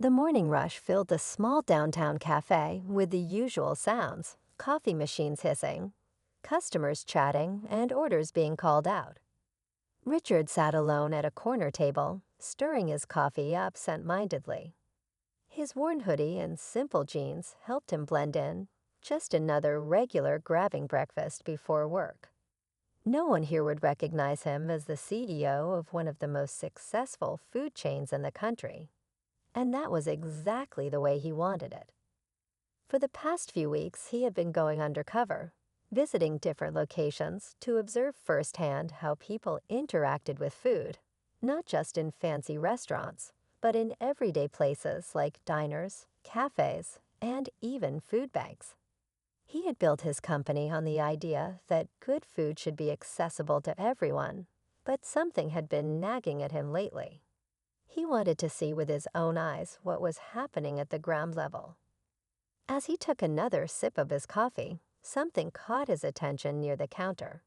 The morning rush filled the small downtown cafe with the usual sounds: coffee machines hissing, customers chatting, and orders being called out. Richard sat alone at a corner table, stirring his coffee absent-mindedly. His worn hoodie and simple jeans helped him blend in, just another regular grabbing breakfast before work. No one here would recognize him as the CEO of one of the most successful food chains in the country. And that was exactly the way he wanted it. For the past few weeks, he had been going undercover, visiting different locations to observe firsthand how people interacted with food, not just in fancy restaurants, but in everyday places like diners, cafes, and even food banks. He had built his company on the idea that good food should be accessible to everyone, but something had been nagging at him lately. He wanted to see with his own eyes what was happening at the ground level. As he took another sip of his coffee, something caught his attention near the counter.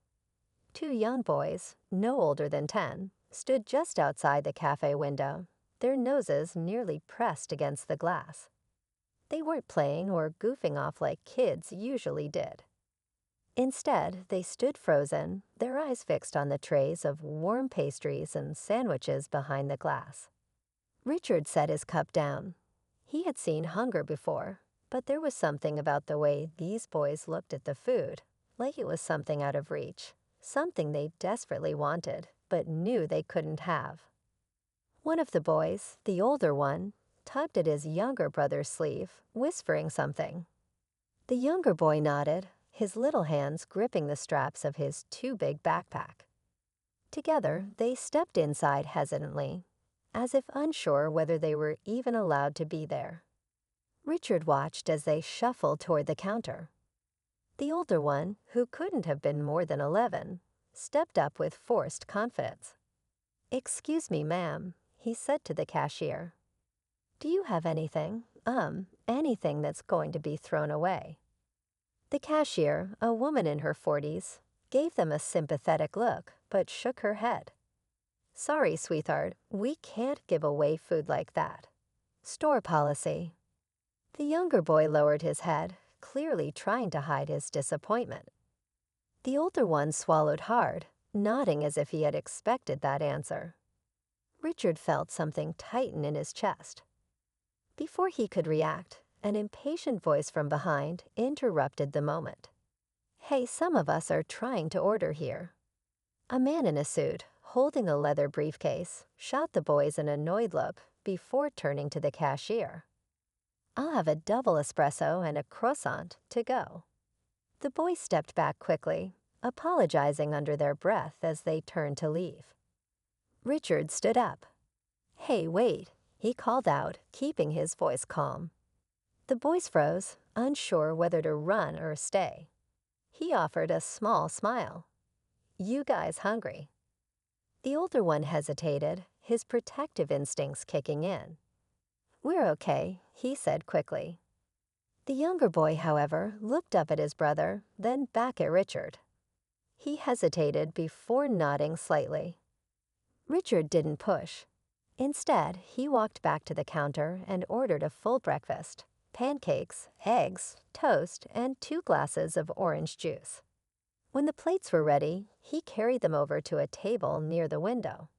Two young boys, no older than 10, stood just outside the cafe window, their noses nearly pressed against the glass. They weren't playing or goofing off like kids usually did. Instead, they stood frozen, their eyes fixed on the trays of warm pastries and sandwiches behind the glass. Richard set his cup down. He had seen hunger before, but there was something about the way these boys looked at the food, like it was something out of reach, something they desperately wanted, but knew they couldn't have. One of the boys, the older one, tugged at his younger brother's sleeve, whispering something. The younger boy nodded, his little hands gripping the straps of his too big backpack. Together, they stepped inside hesitantly, as if unsure whether they were even allowed to be there. Richard watched as they shuffled toward the counter. The older one, who couldn't have been more than 11, stepped up with forced confidence. "Excuse me, ma'am," he said to the cashier. "Do you have anything that's going to be thrown away?" The cashier, a woman in her 40s, gave them a sympathetic look but shook her head. "Sorry, sweetheart, we can't give away food like that. Store policy." The younger boy lowered his head, clearly trying to hide his disappointment. The older one swallowed hard, nodding as if he had expected that answer. Richard felt something tighten in his chest. Before he could react, an impatient voice from behind interrupted the moment. "Hey, some of us are trying to order here." A man in a suit, holding a leather briefcase, shot the boys an annoyed look before turning to the cashier. "I'll have a double espresso and a croissant to go." The boys stepped back quickly, apologizing under their breath as they turned to leave. Richard stood up. "Hey, wait," he called out, keeping his voice calm. The boys froze, unsure whether to run or stay. He offered a small smile. "You guys hungry?" The older one hesitated, his protective instincts kicking in. "We're okay," he said quickly. The younger boy, however, looked up at his brother, then back at Richard. He hesitated before nodding slightly. Richard didn't push. Instead, he walked back to the counter and ordered a full breakfast: pancakes, eggs, toast, and 2 glasses of orange juice. When the plates were ready, he carried them over to a table near the window.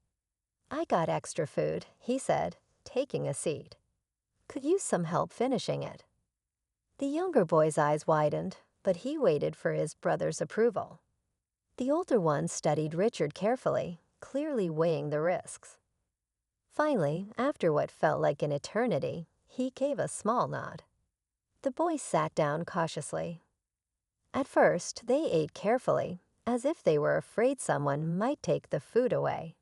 "I got extra food," he said, taking a seat. "Could use some help finishing it." The younger boy's eyes widened, but he waited for his brother's approval. The older one studied Richard carefully, clearly weighing the risks. Finally, after what felt like an eternity, he gave a small nod. The boys sat down cautiously. At first, they ate carefully, as if they were afraid someone might take the food away.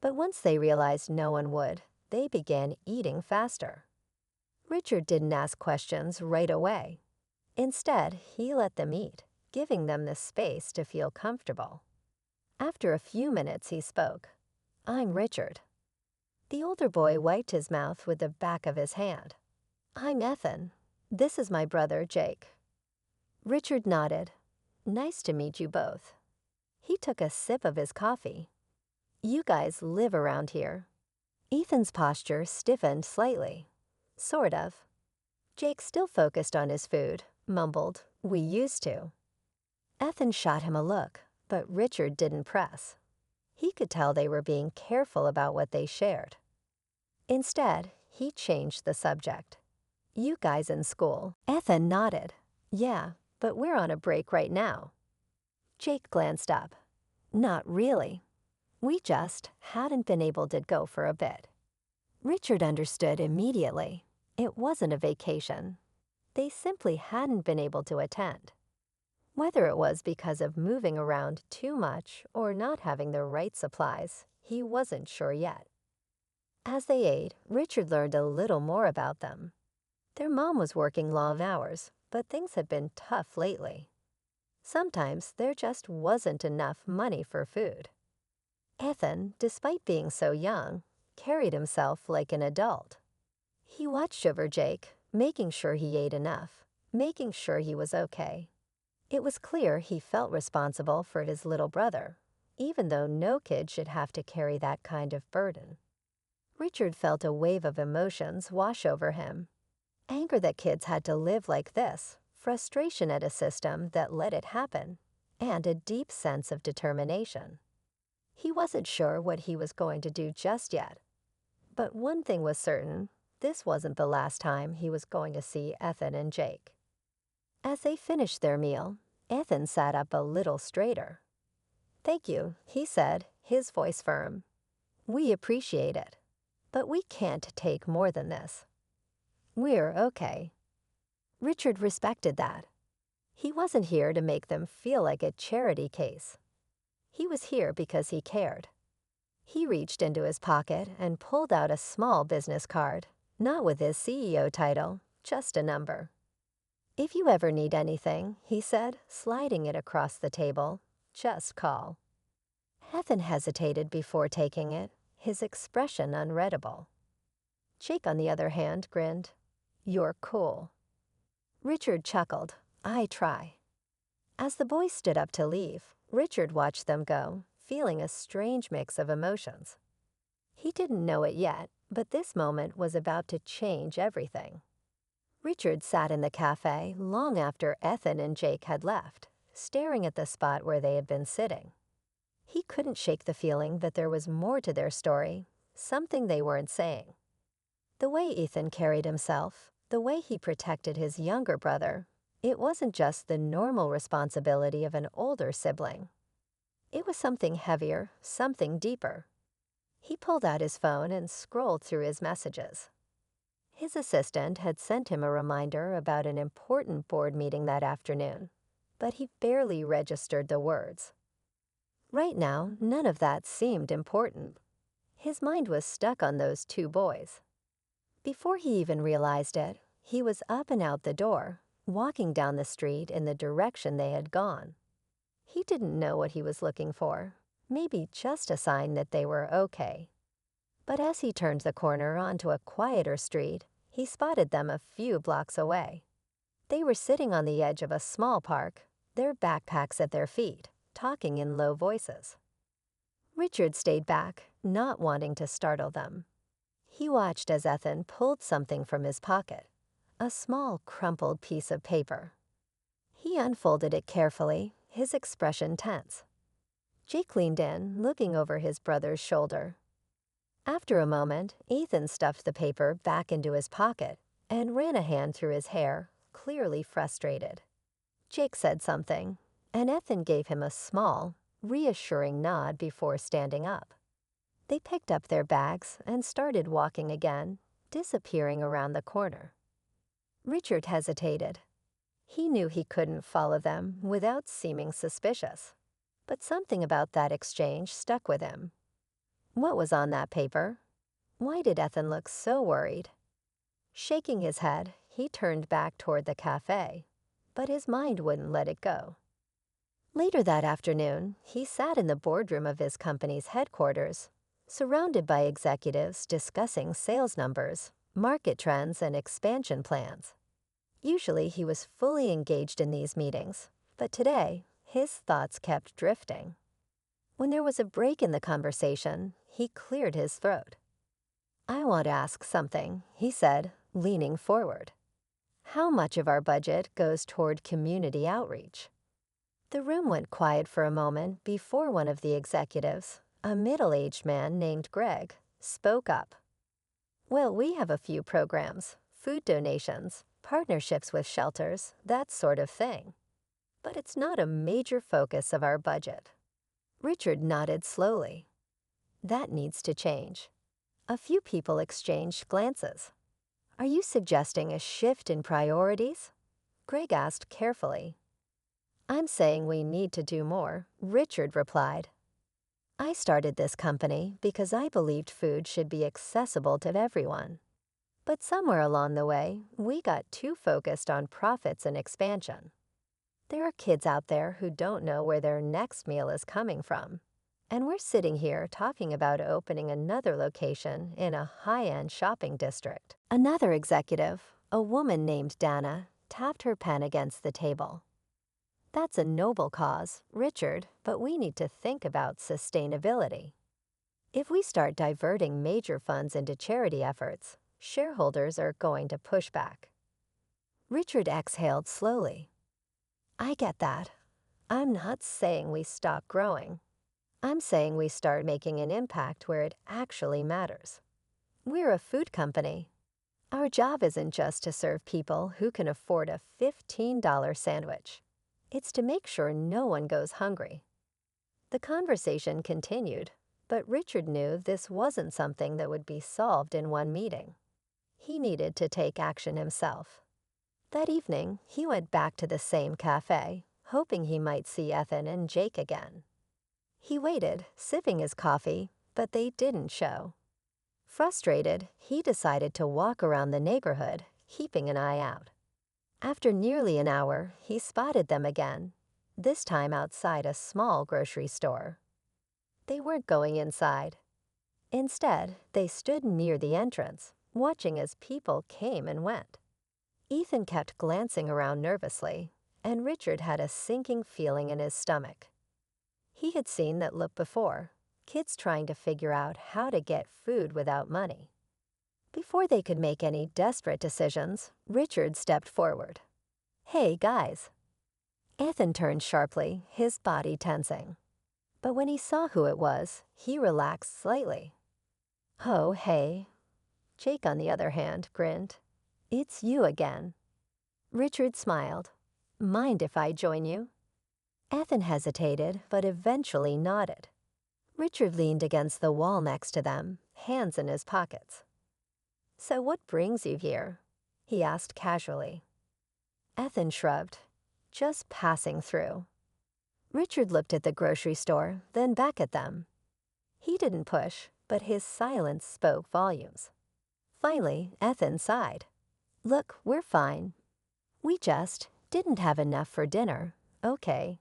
But once they realized no one would, they began eating faster. Richard didn't ask questions right away. Instead, he let them eat, giving them the space to feel comfortable. After a few minutes, he spoke. "I'm Richard." The older boy wiped his mouth with the back of his hand. "I'm Ethan. This is my brother, Jake." Richard nodded. "Nice to meet you both." He took a sip of his coffee. "You guys live around here." Ethan's posture stiffened slightly. Sort of. Jake still focused on his food, mumbled, "We used to." Ethan shot him a look, but Richard didn't press. He could tell they were being careful about what they shared. Instead, he changed the subject. "You guys in school." Ethan nodded. "Yeah, but we're on a break right now." Jake glanced up. "Not really. We just hadn't been able to go for a bit." Richard understood immediately. It wasn't a vacation. They simply hadn't been able to attend. Whether it was because of moving around too much or not having the right supplies, he wasn't sure yet. As they ate, Richard learned a little more about them. Their mom was working long hours, but things had been tough lately. Sometimes there just wasn't enough money for food. Ethan, despite being so young, carried himself like an adult. He watched over Jake, making sure he ate enough, making sure he was okay. It was clear he felt responsible for his little brother, even though no kid should have to carry that kind of burden. Richard felt a wave of emotions wash over him. Anger that kids had to live like this, frustration at a system that let it happen, and a deep sense of determination. He wasn't sure what he was going to do just yet. But one thing was certain, this wasn't the last time he was going to see Ethan and Jake. As they finished their meal, Ethan sat up a little straighter. "Thank you," he said, his voice firm. "We appreciate it. But we can't take more than this. We're okay." Richard respected that. He wasn't here to make them feel like a charity case. He was here because he cared. He reached into his pocket and pulled out a small business card, not with his CEO title, just a number. "If you ever need anything," he said, sliding it across the table, "just call." Ethan hesitated before taking it, his expression unreadable. Jake, on the other hand, grinned. "You're cool." Richard chuckled. "I try." As the boys stood up to leave, Richard watched them go, feeling a strange mix of emotions. He didn't know it yet, but this moment was about to change everything. Richard sat in the cafe long after Ethan and Jake had left, staring at the spot where they had been sitting. He couldn't shake the feeling that there was more to their story, something they weren't saying. The way Ethan carried himself, the way he protected his younger brother, it wasn't just the normal responsibility of an older sibling. It was something heavier, something deeper. He pulled out his phone and scrolled through his messages. His assistant had sent him a reminder about an important board meeting that afternoon, but he barely registered the words. Right now, none of that seemed important. His mind was stuck on those two boys. Before he even realized it, he was up and out the door, walking down the street in the direction they had gone. He didn't know what he was looking for, maybe just a sign that they were okay. But as he turned the corner onto a quieter street, he spotted them a few blocks away. They were sitting on the edge of a small park, their backpacks at their feet, talking in low voices. Richard stayed back, not wanting to startle them. He watched as Ethan pulled something from his pocket, a small crumpled piece of paper. He unfolded it carefully, his expression tense. Jake leaned in, looking over his brother's shoulder. After a moment, Ethan stuffed the paper back into his pocket and ran a hand through his hair, clearly frustrated. Jake said something, and Ethan gave him a small, reassuring nod before standing up. They picked up their bags and started walking again, disappearing around the corner. Richard hesitated. He knew he couldn't follow them without seeming suspicious, but something about that exchange stuck with him. What was on that paper? Why did Ethan look so worried? Shaking his head, he turned back toward the cafe, but his mind wouldn't let it go. Later that afternoon, he sat in the boardroom of his company's headquarters, surrounded by executives discussing sales numbers, market trends, and expansion plans. Usually he was fully engaged in these meetings, but today, his thoughts kept drifting. When there was a break in the conversation, he cleared his throat. "I want to ask something," he said, leaning forward. How much of our budget goes toward community outreach? The room went quiet for a moment before one of the executives, a middle-aged man named Greg, spoke up. Well, we have a few programs, food donations, partnerships with shelters, that sort of thing. But it's not a major focus of our budget. Richard nodded slowly. That needs to change. A few people exchanged glances. Are you suggesting a shift in priorities? Greg asked carefully. I'm saying we need to do more, Richard replied. I started this company because I believed food should be accessible to everyone. But somewhere along the way, we got too focused on profits and expansion. There are kids out there who don't know where their next meal is coming from. And we're sitting here talking about opening another location in a high-end shopping district. Another executive, a woman named Dana, tapped her pen against the table. That's a noble cause, Richard, but we need to think about sustainability. If we start diverting major funds into charity efforts, shareholders are going to push back. Richard exhaled slowly. I get that. I'm not saying we stop growing. I'm saying we start making an impact where it actually matters. We're a food company. Our job isn't just to serve people who can afford a $15 sandwich. It's to make sure no one goes hungry. The conversation continued, but Richard knew this wasn't something that would be solved in one meeting. He needed to take action himself. That evening, he went back to the same cafe, hoping he might see Ethan and Jake again. He waited, sipping his coffee, but they didn't show. Frustrated, he decided to walk around the neighborhood, keeping an eye out. After nearly an hour, he spotted them again, this time outside a small grocery store. They weren't going inside. Instead, they stood near the entrance, watching as people came and went. Ethan kept glancing around nervously, and Richard had a sinking feeling in his stomach. He had seen that look before, kids trying to figure out how to get food without money. Before they could make any desperate decisions, Richard stepped forward. Hey, guys. Ethan turned sharply, his body tensing. But when he saw who it was, he relaxed slightly. Oh, hey. Jake, on the other hand, grinned. It's you again. Richard smiled. Mind if I join you? Ethan hesitated, but eventually nodded. Richard leaned against the wall next to them, hands in his pockets. So what brings you here? He asked casually. Ethan shrugged. Just passing through. Richard looked at the grocery store, then back at them. He didn't push, but his silence spoke volumes. Finally, Ethan sighed. Look, we're fine. We just didn't have enough for dinner. Okay.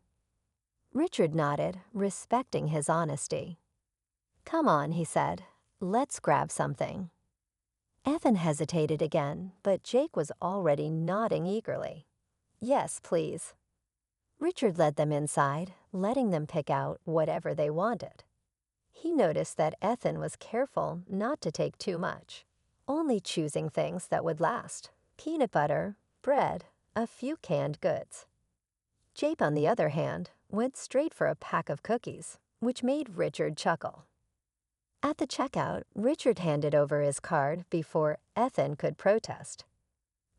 Richard nodded, respecting his honesty. Come on, he said. Let's grab something. Ethan hesitated again, but Jake was already nodding eagerly. Yes, please. Richard led them inside, letting them pick out whatever they wanted. He noticed that Ethan was careful not to take too much, only choosing things that would last. Peanut butter, bread, a few canned goods. Jake, on the other hand, went straight for a pack of cookies, which made Richard chuckle. At the checkout, Richard handed over his card before Ethan could protest.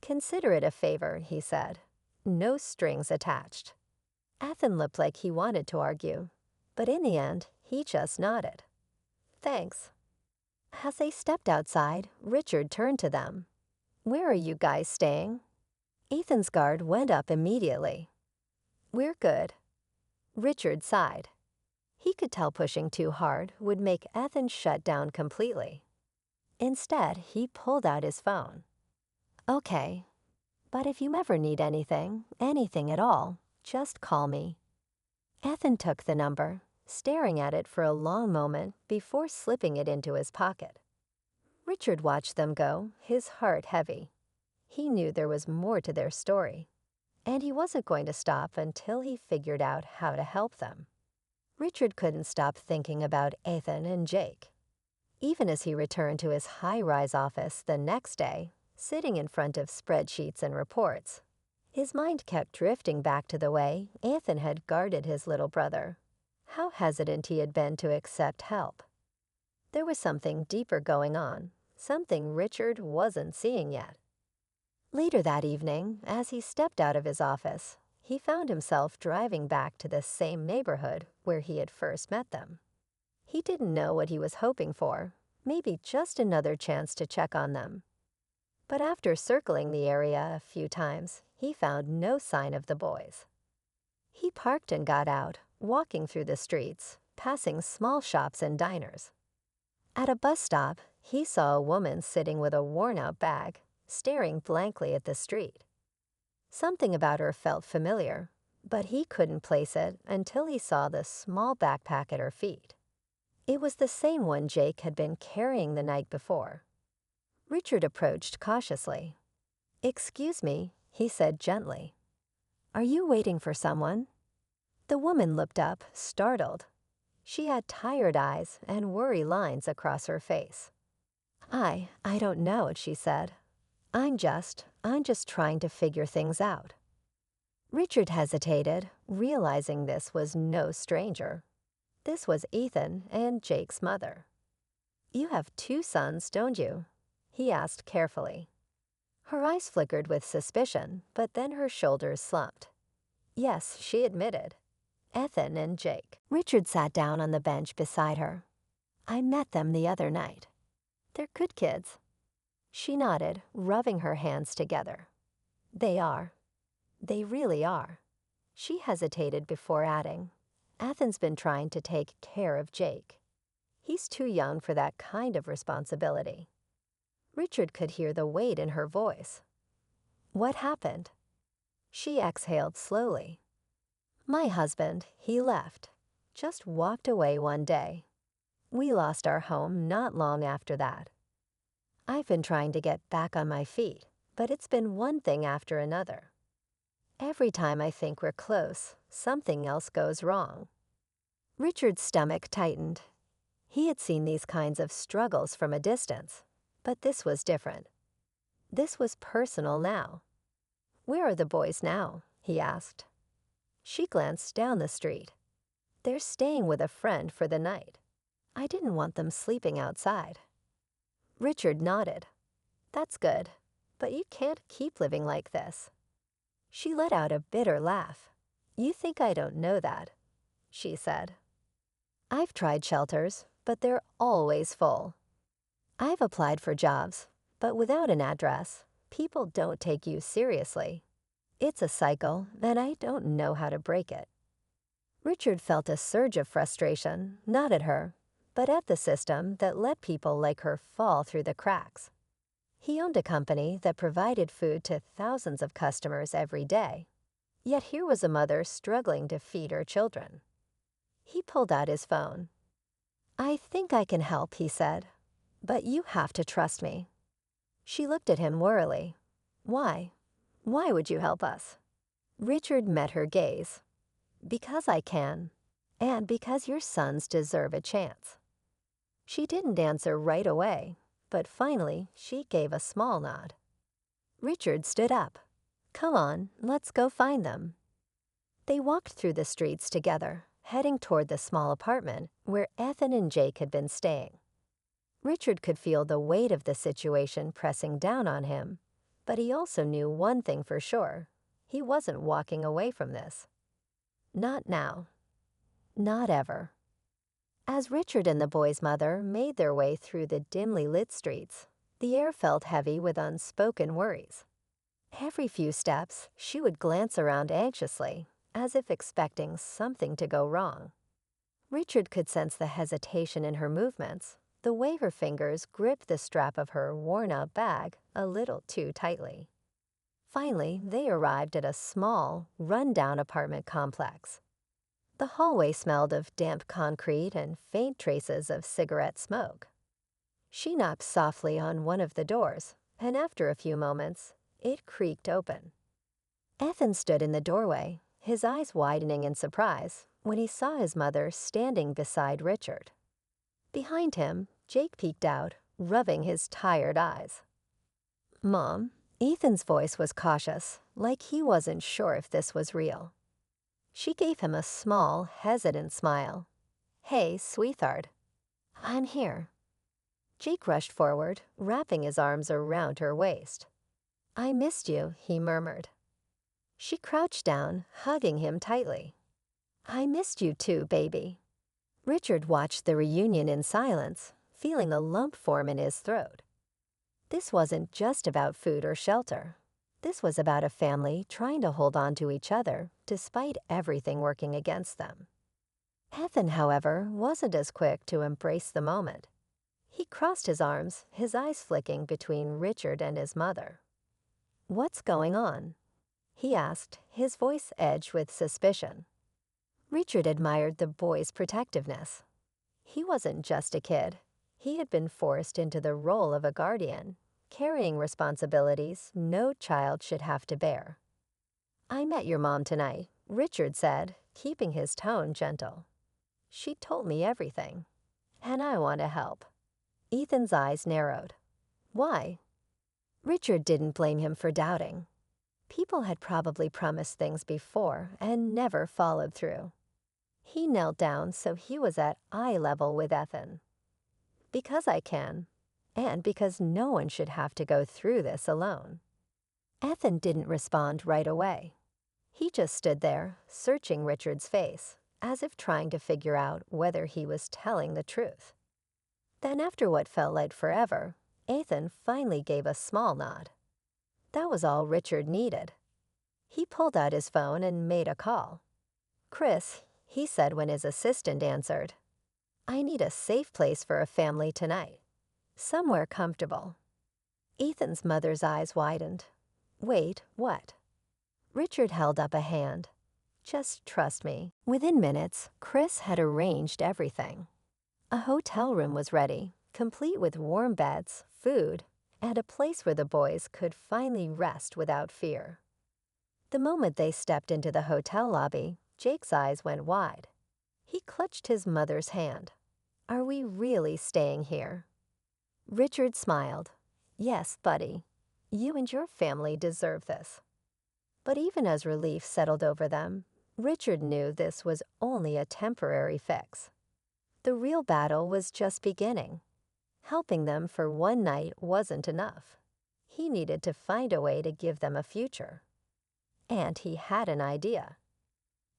Consider it a favor, he said. No strings attached. Ethan looked like he wanted to argue, but in the end, he just nodded. Thanks. As they stepped outside, Richard turned to them. Where are you guys staying? Ethan's guard went up immediately. We're good. Richard sighed. He could tell pushing too hard would make Ethan shut down completely. Instead, he pulled out his phone. Okay, but if you ever need anything at all, just call me. Ethan took the number, staring at it for a long moment before slipping it into his pocket. Richard watched them go, his heart heavy. He knew there was more to their story, and he wasn't going to stop until he figured out how to help them. Richard couldn't stop thinking about Ethan and Jake. Even as he returned to his high-rise office the next day, sitting in front of spreadsheets and reports. His mind kept drifting back to the way Ethan had guarded his little brother, how hesitant he had been to accept help. There was something deeper going on, something Richard wasn't seeing yet. Later that evening, as he stepped out of his office, he found himself driving back to the same neighborhood where he had first met them. He didn't know what he was hoping for, maybe just another chance to check on them. But after circling the area a few times, he found no sign of the boys. He parked and got out, walking through the streets, passing small shops and diners. At a bus stop, he saw a woman sitting with a worn-out bag, staring blankly at the street. Something about her felt familiar, but he couldn't place it until he saw the small backpack at her feet. It was the same one Jake had been carrying the night before. Richard approached cautiously. "Excuse me," he said gently. "Are you waiting for someone?" The woman looked up, startled. She had tired eyes and worry lines across her face. I don't know," she said. I'm just trying to figure things out." Richard hesitated, realizing this was no stranger. This was Ethan and Jake's mother. "You have 2 sons, don't you?" he asked carefully. Her eyes flickered with suspicion, but then her shoulders slumped. "Yes," she admitted. "Ethan and Jake." Richard sat down on the bench beside her. "I met them the other night. They're good kids." She nodded, rubbing her hands together. "They are. They really are." She hesitated before adding, "Ethan's been trying to take care of Jake. He's too young for that kind of responsibility." Richard could hear the weight in her voice. "What happened?" She exhaled slowly. "My husband, he left. Just walked away one day. We lost our home not long after that. I've been trying to get back on my feet, but it's been one thing after another. Every time I think we're close, something else goes wrong." Richard's stomach tightened. He had seen these kinds of struggles from a distance, but this was different. This was personal now. "Where are the boys now?" he asked. She glanced down the street. "They're staying with a friend for the night. I didn't want them sleeping outside." Richard nodded. "That's good, but you can't keep living like this." She let out a bitter laugh. "You think I don't know that," she said. "I've tried shelters, but they're always full. I've applied for jobs, but without an address, people don't take you seriously. It's a cycle, and I don't know how to break it." Richard felt a surge of frustration, not at her, but at the system that let people like her fall through the cracks. He owned a company that provided food to thousands of customers every day, yet here was a mother struggling to feed her children. He pulled out his phone. "I think I can help," he said, "but you have to trust me." She looked at him wearily. "Why? Why would you help us?" Richard met her gaze. "Because I can, and because your sons deserve a chance." She didn't answer right away, but finally she gave a small nod. Richard stood up. "Come on, let's go find them." They walked through the streets together, heading toward the small apartment where Ethan and Jake had been staying. Richard could feel the weight of the situation pressing down on him, but he also knew one thing for sure. He wasn't walking away from this. Not now. Not ever. As Richard and the boy's mother made their way through the dimly lit streets, the air felt heavy with unspoken worries. Every few steps, she would glance around anxiously, as if expecting something to go wrong. Richard could sense the hesitation in her movements, the way her fingers gripped the strap of her worn-out bag a little too tightly. Finally, they arrived at a small, run-down apartment complex. The hallway smelled of damp concrete and faint traces of cigarette smoke. She knocked softly on one of the doors, and after a few moments, it creaked open. Ethan stood in the doorway, his eyes widening in surprise when he saw his mother standing beside Richard. Behind him, Jake peeked out, rubbing his tired eyes. Mom, Ethan's voice was cautious, like he wasn't sure if this was real. She gave him a small, hesitant smile. Hey, sweetheart. I'm here. Jake rushed forward, wrapping his arms around her waist. I missed you, he murmured. She crouched down, hugging him tightly. I missed you too, baby. Richard watched the reunion in silence, feeling a lump form in his throat. This wasn't just about food or shelter. This was about a family trying to hold on to each other despite everything working against them. Ethan, however, wasn't as quick to embrace the moment. He crossed his arms, his eyes flicking between Richard and his mother. What's going on? He asked, his voice edged with suspicion. Richard admired the boy's protectiveness. He wasn't just a kid. He had been forced into the role of a guardian, carrying responsibilities no child should have to bear. I met your mom tonight, Richard said, keeping his tone gentle. She told me everything, and I want to help. Ethan's eyes narrowed. Why? Richard didn't blame him for doubting. People had probably promised things before and never followed through. He knelt down so he was at eye level with Ethan. Because I can, and because no one should have to go through this alone. Ethan didn't respond right away. He just stood there, searching Richard's face, as if trying to figure out whether he was telling the truth. Then after what felt like forever, Ethan finally gave a small nod. That was all Richard needed. He pulled out his phone and made a call. Chris, he said when his assistant answered, I need a safe place for a family tonight. Somewhere comfortable. Ethan's mother's eyes widened. Wait, what? Richard held up a hand. Just trust me. Within minutes, Chris had arranged everything. A hotel room was ready, complete with warm beds, food, and a place where the boys could finally rest without fear. The moment they stepped into the hotel lobby, Jake's eyes went wide. He clutched his mother's hand. Are we really staying here? Richard smiled. Yes, buddy. You and your family deserve this. But even as relief settled over them, Richard knew this was only a temporary fix. The real battle was just beginning. Helping them for one night wasn't enough. He needed to find a way to give them a future. And he had an idea.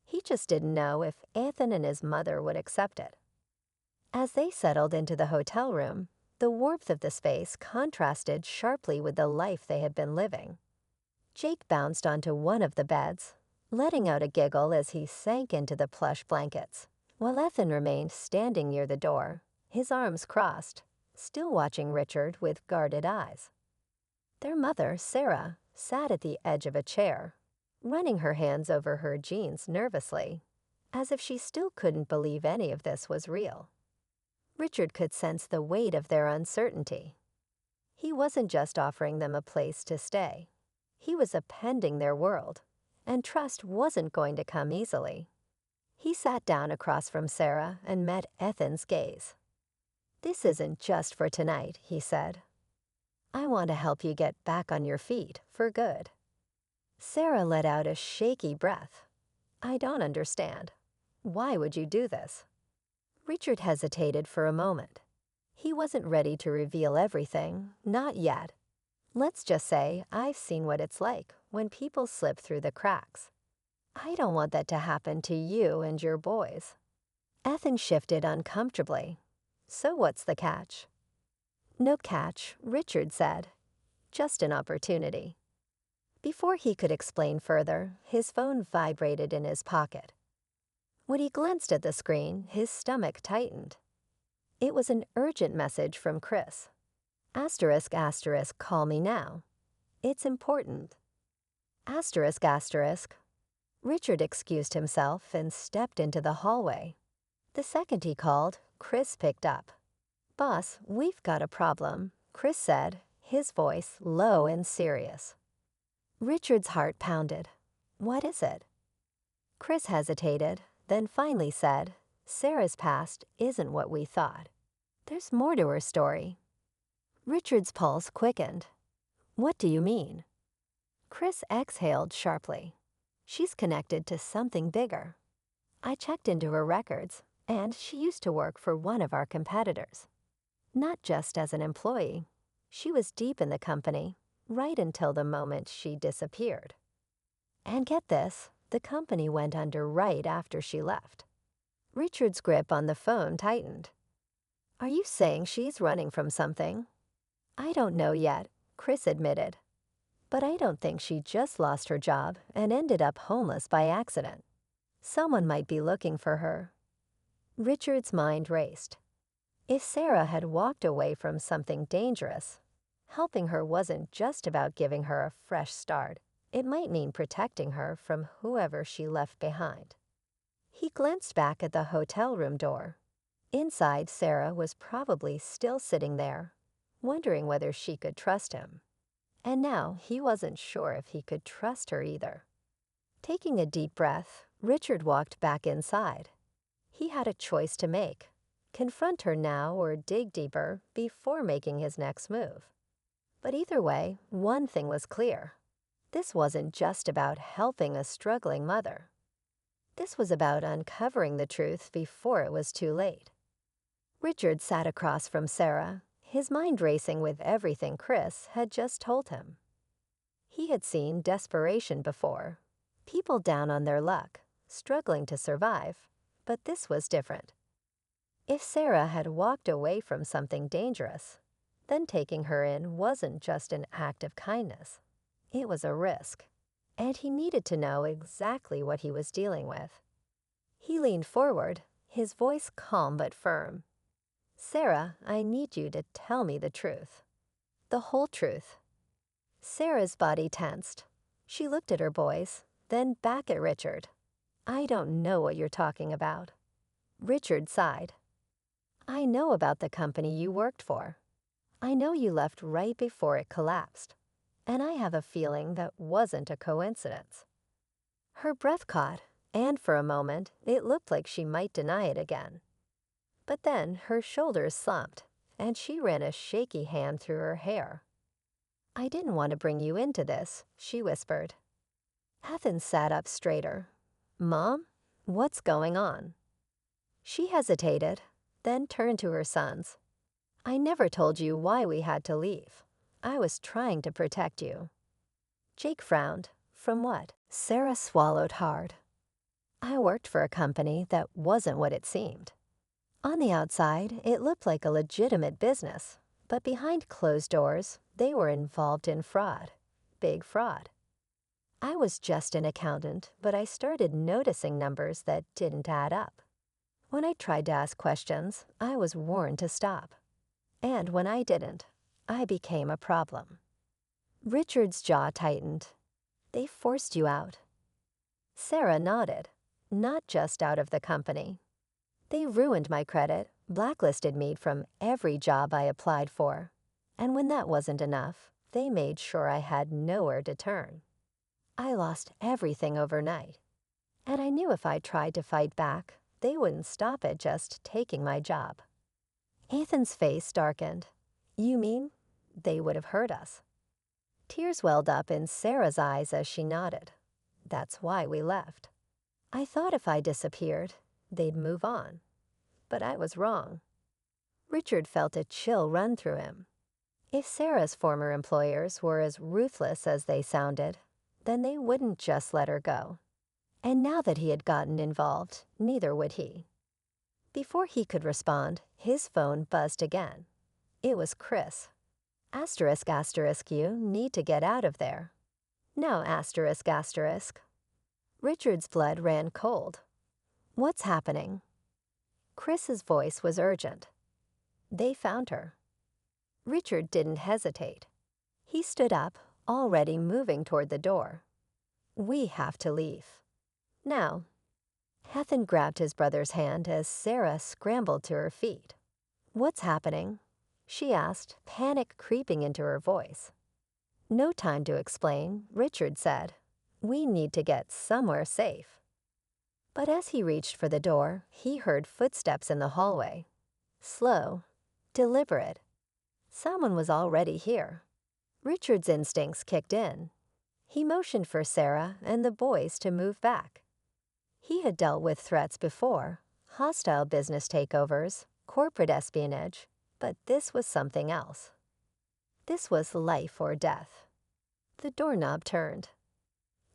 He just didn't know if Ethan and his mother would accept it. As they settled into the hotel room, the warmth of the space contrasted sharply with the life they had been living. Jake bounced onto one of the beds, letting out a giggle as he sank into the plush blankets, while Ethan remained standing near the door, his arms crossed, still watching Richard with guarded eyes. Their mother, Sarah, sat at the edge of a chair, running her hands over her jeans nervously, as if she still couldn't believe any of this was real. Richard could sense the weight of their uncertainty. He wasn't just offering them a place to stay. He was appending their world, and trust wasn't going to come easily. He sat down across from Sarah and met Ethan's gaze. This isn't just for tonight, he said. I want to help you get back on your feet for good. Sarah let out a shaky breath. I don't understand. Why would you do this? Richard hesitated for a moment. He wasn't ready to reveal everything, not yet. Let's just say I've seen what it's like when people slip through the cracks. I don't want that to happen to you and your boys. Ethan shifted uncomfortably. So what's the catch? No catch, Richard said. Just an opportunity. Before he could explain further, his phone vibrated in his pocket. When he glanced at the screen, his stomach tightened. It was an urgent message from Chris. Asterisk, asterisk, call me now. It's important. Asterisk, asterisk. Richard excused himself and stepped into the hallway. The second he called, Chris picked up. Boss, we've got a problem, Chris said, his voice low and serious. Richard's heart pounded. What is it? Chris hesitated, then finally said, Sarah's past isn't what we thought. There's more to her story. Richard's pulse quickened. What do you mean? Chris exhaled sharply. She's connected to something bigger. I checked into her records, and she used to work for one of our competitors. Not just as an employee. She was deep in the company, right until the moment she disappeared. And get this, the company went under right after she left. Richard's grip on the phone tightened. Are you saying she's running from something? I don't know yet, Chris admitted. But I don't think she just lost her job and ended up homeless by accident. Someone might be looking for her. Richard's mind raced. If Sarah had walked away from something dangerous, helping her wasn't just about giving her a fresh start. It might mean protecting her from whoever she left behind. He glanced back at the hotel room door. Inside, Sarah was probably still sitting there, wondering whether she could trust him. And now he wasn't sure if he could trust her either. Taking a deep breath, Richard walked back inside. He had a choice to make: confront her now or dig deeper before making his next move. But either way, one thing was clear. This wasn't just about helping a struggling mother. This was about uncovering the truth before it was too late. Richard sat across from Sarah, his mind racing with everything Chris had just told him. He had seen desperation before, people down on their luck, struggling to survive, but this was different. If Sarah had walked away from something dangerous, then taking her in wasn't just an act of kindness. It was a risk, and he needed to know exactly what he was dealing with. He leaned forward, his voice calm but firm. Sarah, I need you to tell me the truth. The whole truth. Sarah's body tensed. She looked at her boys, then back at Richard. I don't know what you're talking about. Richard sighed. I know about the company you worked for. I know you left right before it collapsed. And I have a feeling that wasn't a coincidence. Her breath caught, and for a moment, it looked like she might deny it again. But then her shoulders slumped, and she ran a shaky hand through her hair. I didn't want to bring you into this, she whispered. Ethan sat up straighter. Mom, what's going on? She hesitated, then turned to her sons. I never told you why we had to leave. I was trying to protect you. Jake frowned. From what? Sarah swallowed hard. I worked for a company that wasn't what it seemed. On the outside, it looked like a legitimate business, but behind closed doors, they were involved in fraud. Big fraud. I was just an accountant, but I started noticing numbers that didn't add up. When I tried to ask questions, I was warned to stop. And when I didn't, I became a problem. Richard's jaw tightened. They forced you out. Sarah nodded. Not just out of the company. They ruined my credit, blacklisted me from every job I applied for. And when that wasn't enough, they made sure I had nowhere to turn. I lost everything overnight. And I knew if I tried to fight back, they wouldn't stop at just taking my job. Ethan's face darkened. You mean they would have hurt us? Tears welled up in Sarah's eyes as she nodded. That's why we left. I thought if I disappeared, they'd move on. But I was wrong. Richard felt a chill run through him. If Sarah's former employers were as ruthless as they sounded, then they wouldn't just let her go. And now that he had gotten involved, neither would he. Before he could respond, his phone buzzed again. It was Chris. Asterisk asterisk, you need to get out of there. No asterisk asterisk. Richard's blood ran cold. What's happening? Chris's voice was urgent. They found her. Richard didn't hesitate. He stood up, already moving toward the door. We have to leave. Now. Ethan grabbed his brother's hand as Sarah scrambled to her feet. What's happening? She asked, panic creeping into her voice. No time to explain, Richard said. We need to get somewhere safe. But as he reached for the door, he heard footsteps in the hallway. Slow, deliberate. Someone was already here. Richard's instincts kicked in. He motioned for Sarah and the boys to move back. He had dealt with threats before, hostile business takeovers, corporate espionage, but this was something else. This was life or death. The doorknob turned.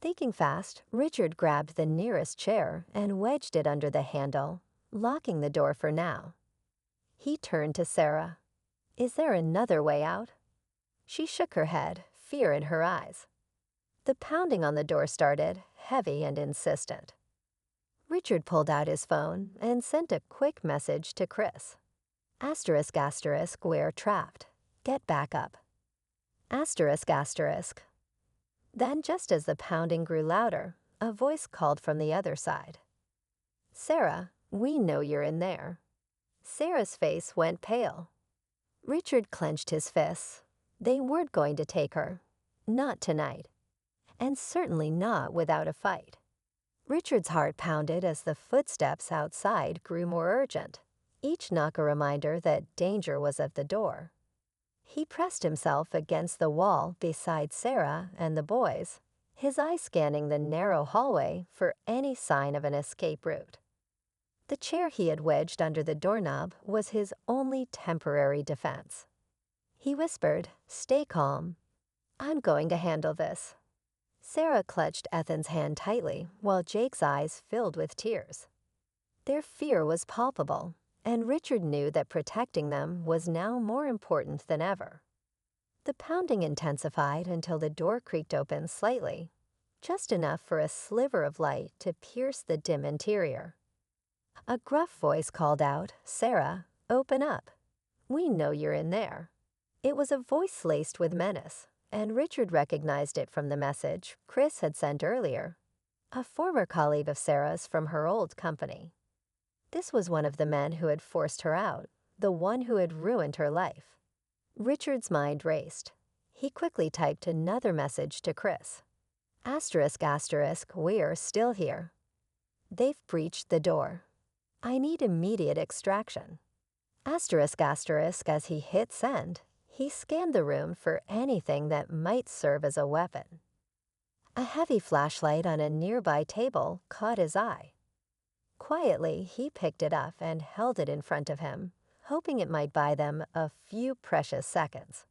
Thinking fast, Richard grabbed the nearest chair and wedged it under the handle, locking the door for now. He turned to Sarah. "Is there another way out?" She shook her head, fear in her eyes. The pounding on the door started, heavy and insistent. Richard pulled out his phone and sent a quick message to Chris. Asterisk asterisk, we're trapped. Get back up. Asterisk asterisk. Then, just as the pounding grew louder, a voice called from the other side. "Sarah, we know you're in there." Sarah's face went pale. Richard clenched his fists. They weren't going to take her. Not tonight. And certainly not without a fight. Richard's heart pounded as the footsteps outside grew more urgent, each knock a reminder that danger was at the door. He pressed himself against the wall beside Sarah and the boys, his eyes scanning the narrow hallway for any sign of an escape route. The chair he had wedged under the doorknob was his only temporary defense. He whispered, "Stay calm. I'm going to handle this." Sarah clutched Ethan's hand tightly while Jake's eyes filled with tears. Their fear was palpable, and Richard knew that protecting them was now more important than ever. The pounding intensified until the door creaked open slightly, just enough for a sliver of light to pierce the dim interior. A gruff voice called out, "Sarah, open up. We know you're in there." It was a voice laced with menace, and Richard recognized it from the message Chris had sent earlier, a former colleague of Sarah's from her old company. This was one of the men who had forced her out, the one who had ruined her life. Richard's mind raced. He quickly typed another message to Chris. Asterisk asterisk, we're still here. They've breached the door. I need immediate extraction. Asterisk asterisk, as he hit send, he scanned the room for anything that might serve as a weapon. A heavy flashlight on a nearby table caught his eye. Quietly, he picked it up and held it in front of him, hoping it might buy them a few precious seconds.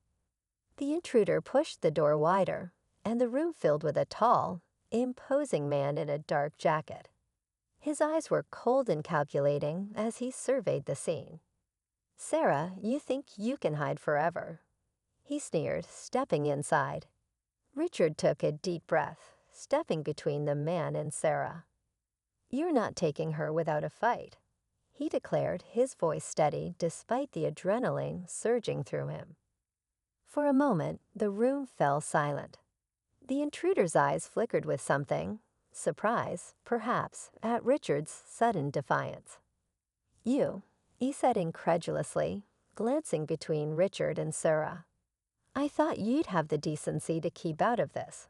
The intruder pushed the door wider, and the room filled with a tall, imposing man in a dark jacket. His eyes were cold and calculating as he surveyed the scene. "Sarah, you think you can hide forever," he sneered, stepping inside. Richard took a deep breath, stepping between the man and Sarah. "You're not taking her without a fight," he declared, his voice steady despite the adrenaline surging through him. For a moment, the room fell silent. The intruder's eyes flickered with something, surprise, perhaps, at Richard's sudden defiance. "You," he said incredulously, glancing between Richard and Sarah. "I thought you'd have the decency to keep out of this."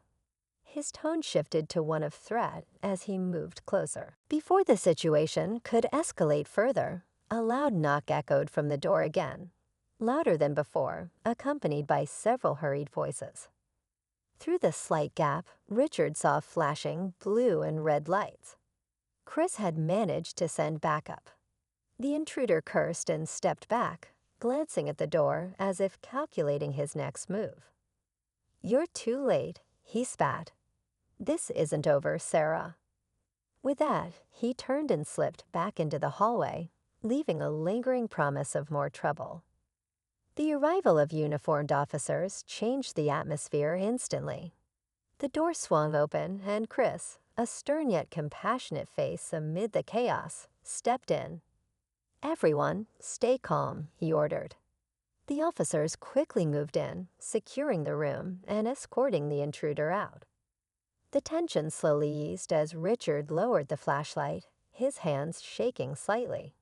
His tone shifted to one of threat as he moved closer. Before the situation could escalate further, a loud knock echoed from the door again, louder than before, accompanied by several hurried voices. Through the slight gap, Richard saw flashing blue and red lights. Chris had managed to send backup. The intruder cursed and stepped back, glancing at the door as if calculating his next move. "You're too late," he spat. "This isn't over, Sarah." With that, he turned and slipped back into the hallway, leaving a lingering promise of more trouble. The arrival of uniformed officers changed the atmosphere instantly. The door swung open, and Chris, a stern yet compassionate face amid the chaos, stepped in. "Everyone, stay calm," he ordered. The officers quickly moved in, securing the room and escorting the intruder out. The tension slowly eased as Richard lowered the flashlight, his hands shaking slightly.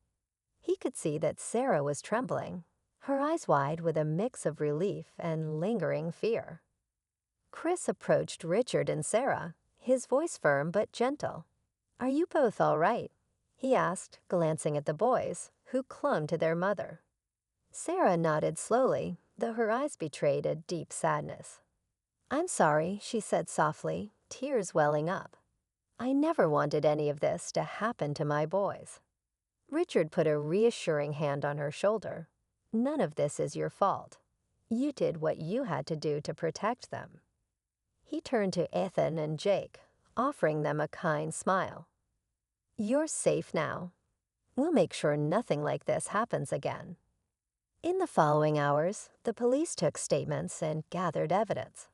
He could see that Sarah was trembling, her eyes wide with a mix of relief and lingering fear. Chris approached Richard and Sarah, his voice firm but gentle. "Are you both all right?" he asked, glancing at the boys, who clung to their mother. Sarah nodded slowly, though her eyes betrayed a deep sadness. "I'm sorry," she said softly, tears welling up. "I never wanted any of this to happen to my boys." Richard put a reassuring hand on her shoulder. "None of this is your fault. You did what you had to do to protect them." He turned to Ethan and Jake, offering them a kind smile. "You're safe now. We'll make sure nothing like this happens again." In the following hours, the police took statements and gathered evidence.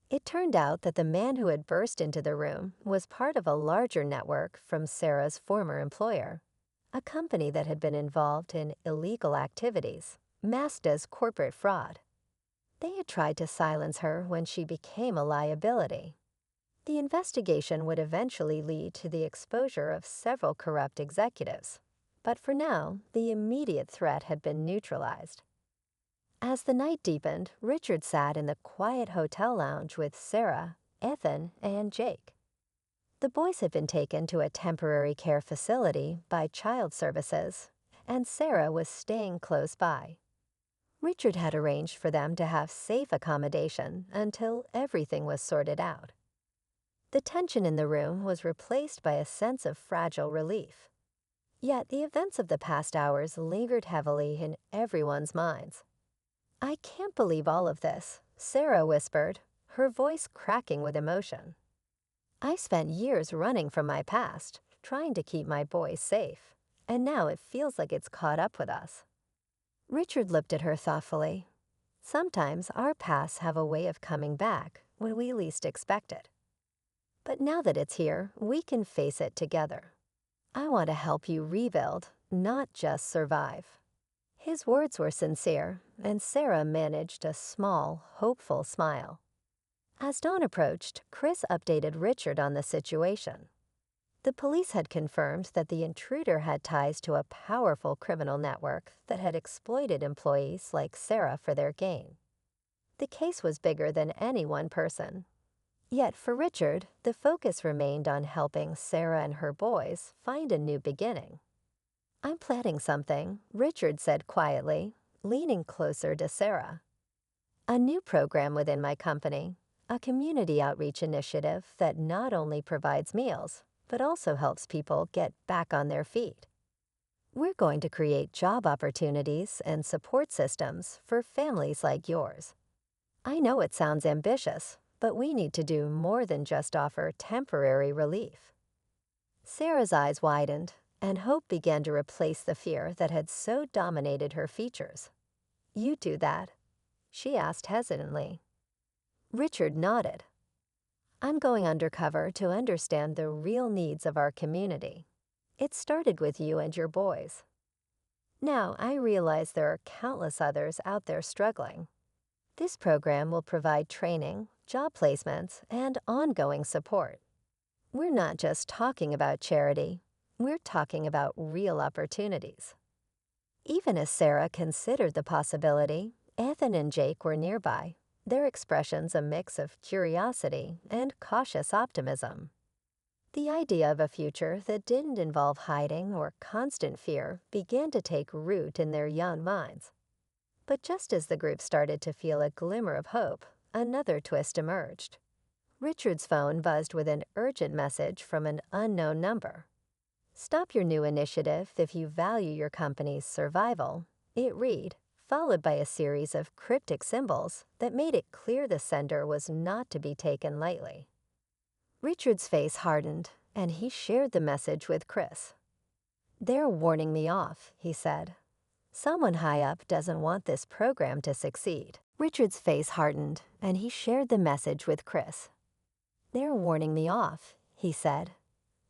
It turned out that the man who had burst into the room was part of a larger network from Sarah's former employer, a company that had been involved in illegal activities, masked as corporate fraud. They had tried to silence her when she became a liability. The investigation would eventually lead to the exposure of several corrupt executives, but for now, the immediate threat had been neutralized. As the night deepened, Richard sat in the quiet hotel lounge with Sarah, Ethan, and Jake. The boys had been taken to a temporary care facility by Child Services, and Sarah was staying close by. Richard had arranged for them to have safe accommodation until everything was sorted out. The tension in the room was replaced by a sense of fragile relief. Yet the events of the past hours lingered heavily in everyone's minds. "I can't believe all of this," Sarah whispered, her voice cracking with emotion. "I spent years running from my past, trying to keep my boys safe, and now it feels like it's caught up with us." Richard looked at her thoughtfully. "Sometimes our pasts have a way of coming back when we least expect it. But now that it's here, we can face it together. I want to help you rebuild, not just survive." His words were sincere, and Sarah managed a small, hopeful smile. As dawn approached, Chris updated Richard on the situation. The police had confirmed that the intruder had ties to a powerful criminal network that had exploited employees like Sarah for their gain. The case was bigger than any one person. Yet for Richard, the focus remained on helping Sarah and her boys find a new beginning. "I'm planning something," Richard said quietly, leaning closer to Sarah. "A new program within my company, a community outreach initiative that not only provides meals, but also helps people get back on their feet. We're going to create job opportunities and support systems for families like yours. I know it sounds ambitious, but we need to do more than just offer temporary relief." Sarah's eyes widened, and hope began to replace the fear that had so dominated her features. "You do that?" she asked hesitantly. Richard nodded. "I'm going undercover to understand the real needs of our community. It started with you and your boys. Now I realize there are countless others out there struggling. This program will provide training, job placements, and ongoing support. We're not just talking about charity. We're talking about real opportunities." Even as Sarah considered the possibility, Ethan and Jake were nearby, their expressions a mix of curiosity and cautious optimism. The idea of a future that didn't involve hiding or constant fear began to take root in their young minds. But just as the group started to feel a glimmer of hope, another twist emerged. Richard's phone buzzed with an urgent message from an unknown number. "Stop your new initiative if you value your company's survival," it read, followed by a series of cryptic symbols that made it clear the sender was not to be taken lightly. Richard's face hardened, and he shared the message with Chris. "They're warning me off," he said. "Someone high up doesn't want this program to succeed." Richard's face hardened, and he shared the message with Chris. "They're warning me off," he said.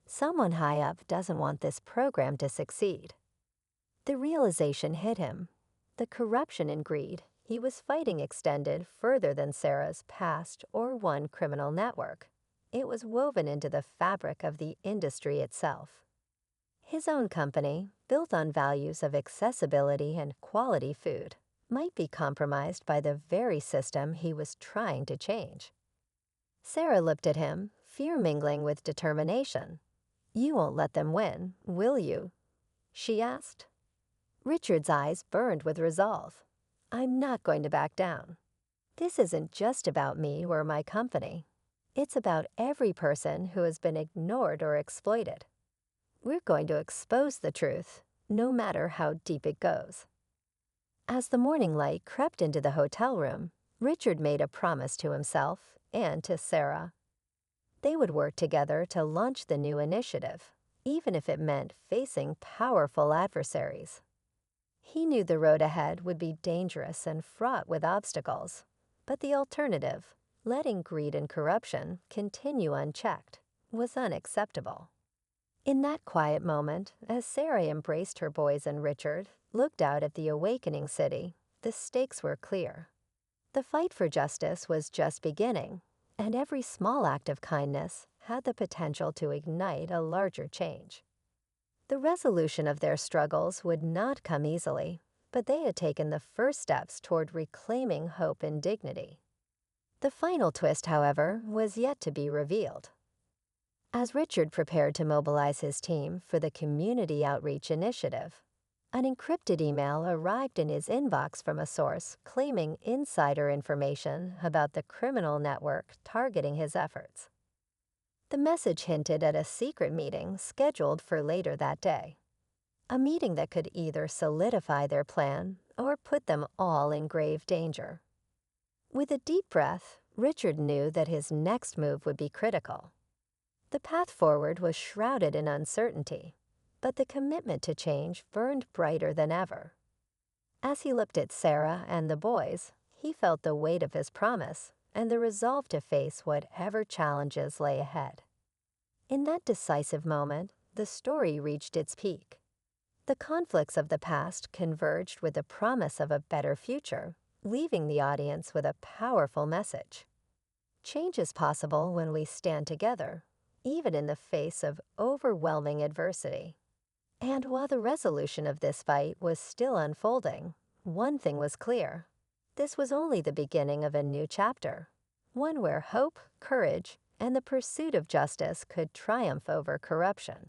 "Someone high up doesn't want this program to succeed." The realization hit him. The corruption and greed he was fighting extended further than Sarah's past or one criminal network. It was woven into the fabric of the industry itself. His own company, built on values of accessibility and quality food, might be compromised by the very system he was trying to change. Sarah looked at him, fear mingling with determination. "You won't let them win, will you?" she asked. Richard's eyes burned with resolve. I'm not going to back down. This isn't just about me or my company. It's about every person who has been ignored or exploited. We're going to expose the truth, no matter how deep it goes. As the morning light crept into the hotel room, Richard made a promise to himself and to Sarah. They would work together to launch the new initiative, even if it meant facing powerful adversaries. He knew the road ahead would be dangerous and fraught with obstacles, but the alternative, letting greed and corruption continue unchecked, was unacceptable. In that quiet moment, as Sarah embraced her boys and Richard looked out at the awakening city, the stakes were clear. The fight for justice was just beginning, and every small act of kindness had the potential to ignite a larger change. The resolution of their struggles would not come easily, but they had taken the first steps toward reclaiming hope and dignity. The final twist, however, was yet to be revealed. As Richard prepared to mobilize his team for the Community Outreach Initiative, an encrypted email arrived in his inbox from a source claiming insider information about the criminal network targeting his efforts. The message hinted at a secret meeting scheduled for later that day, a meeting that could either solidify their plan or put them all in grave danger. With a deep breath, Richard knew that his next move would be critical. The path forward was shrouded in uncertainty, but the commitment to change burned brighter than ever. As he looked at Sarah and the boys, he felt the weight of his promise and the resolve to face whatever challenges lay ahead. In that decisive moment, the story reached its peak. The conflicts of the past converged with the promise of a better future, leaving the audience with a powerful message. Change is possible when we stand together, even in the face of overwhelming adversity. And while the resolution of this fight was still unfolding, one thing was clear. This was only the beginning of a new chapter, one where hope, courage, and the pursuit of justice could triumph over corruption.